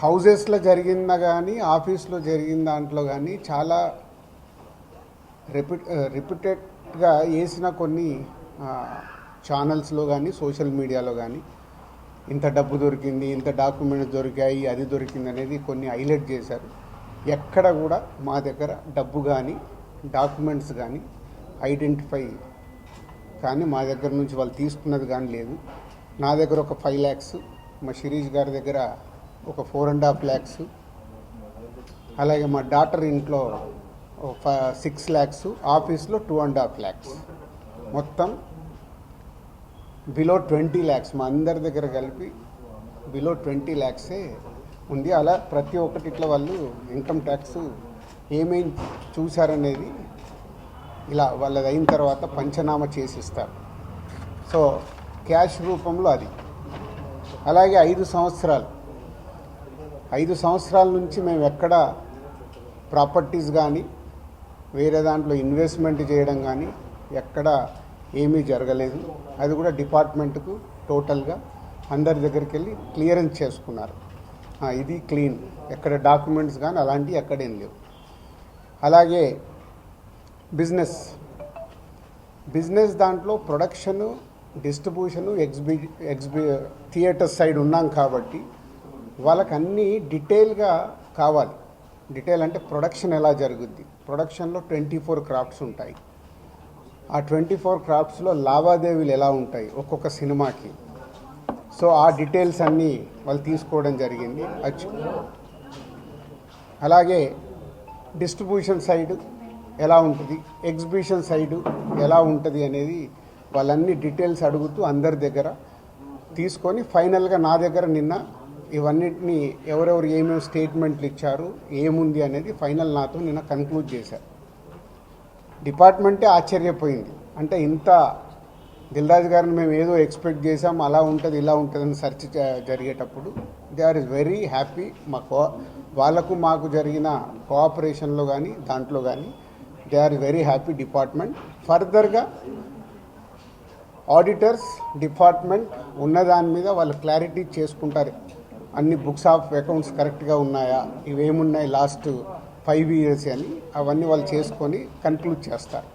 హౌజెస్లో జరిగిందా కానీ ఆఫీస్లో జరిగిన దాంట్లో కానీ చాలా రిపీటెడ్గా వేసిన కొన్ని ఛానల్స్లో కానీ సోషల్ మీడియాలో కానీ ఇంత డబ్బు దొరికింది, ఇంత డాక్యుమెంట్స్ దొరికాయి, అది దొరికింది అనేది కొన్ని హైలైట్ చేశారు. ఎక్కడ కూడా మా దగ్గర డబ్బు కానీ డాక్యుమెంట్స్ కానీ ఐడెంటిఫై కానీ మా దగ్గర నుంచి వాళ్ళు తీసుకున్నది కానీ లేదు. నా దగ్గర ఒక 5 lakhs, మా శిరీష్ గారి దగ్గర ఒక 4.5 lakhs, అలాగే మా డాటర్ ఇంట్లో 6 lakhs, ఆఫీస్లో 2.5 lakhs, మొత్తం బిలో 20 lakhs మా అందరి దగ్గర కలిపి బిలో 20 lakhs ఉంది. అలా ప్రతి ఒక్కటి ఇట్లా వాళ్ళు ఇన్కమ్ ట్యాక్స్ ఏమేమి చూశారనేది ఇలా వాళ్ళది అయిన తర్వాత పంచనామా చేసిస్తారు. సో క్యాష్ రూపంలో అది. అలాగే 5 సంవత్సరాల నుంచి మేము ఎక్కడ ప్రాపర్టీస్ కానీ వేరే దాంట్లో ఇన్వెస్ట్మెంట్ చేయడం కానీ ఎక్కడ ఏమీ జరగలేదు. అది కూడా డిపార్ట్మెంట్కు టోటల్గా అందరి దగ్గరికి వెళ్ళి క్లియరెన్స్ చేసుకున్నారు. ఇది క్లీన్, ఎక్కడ డాక్యుమెంట్స్ కానీ అలాంటివి ఎక్కడేం లేవు. అలాగే బిజినెస్ దాంట్లో ప్రొడక్షను, డిస్ట్రిబ్యూషను, థియేటర్ సైడ్ ఉన్నాం కాబట్టి వాళ్ళకి అన్నీ డీటెయిల్గా కావాలి. డీటెయిల్ అంటే ప్రొడక్షన్ ఎలా జరుగుద్ది, ప్రొడక్షన్లో 24 క్రాఫ్ట్స్ ఉంటాయి. ఆ 24 క్రాఫ్ట్స్లో లావాదేవీలు ఎలా ఉంటాయి ఒక్కొక్క సినిమాకి. సో ఆ డీటెయిల్స్ అన్నీ వాళ్ళు తీసుకోవడం జరిగింది. అలాగే డిస్ట్రిబ్యూషన్ సైడ్ ఎలా ఉంటుంది, ఎగ్జిబిషన్ సైడు ఎలా ఉంటుంది అనేది వాళ్ళన్ని డీటెయిల్స్ అడుగుతూ అందరి దగ్గర తీసుకొని ఫైనల్గా నా దగ్గర నిన్న ఇవన్నిటిని ఎవరెవరు ఏమేమి స్టేట్మెంట్లు ఇచ్చారు, ఏముంది అనేది ఫైనల్ నాతో నిన్న కన్క్లూడ్ చేశారు. డిపార్ట్మెంటే ఆశ్చర్యపోయింది. అంటే ఇంత దిల్రాజు గారిని మేము ఏదో ఎక్స్పెక్ట్ చేసాం, అలా ఉంటుంది ఇలా ఉంటుందని సెర్చ్ జరిగేటప్పుడు దే ఆర్ వెరీ హ్యాపీ. వాళ్ళకు మాకు జరిగిన కోఆపరేషన్లో కానీ దాంట్లో కానీ they are very happy department. ఫర్దర్గా ఆడిటర్స్ డిపార్ట్మెంట్ ఉన్నదాని మీద వాళ్ళు క్లారిటీ చేసుకుంటారు. అన్ని బుక్స్ ఆఫ్ అకౌంట్స్ కరెక్ట్గా ఉన్నాయా, ఇవేమున్నాయి లాస్ట్ 5 years అని అవన్నీ వాళ్ళు చేసుకొని కన్క్లూడ్ చేస్తారు.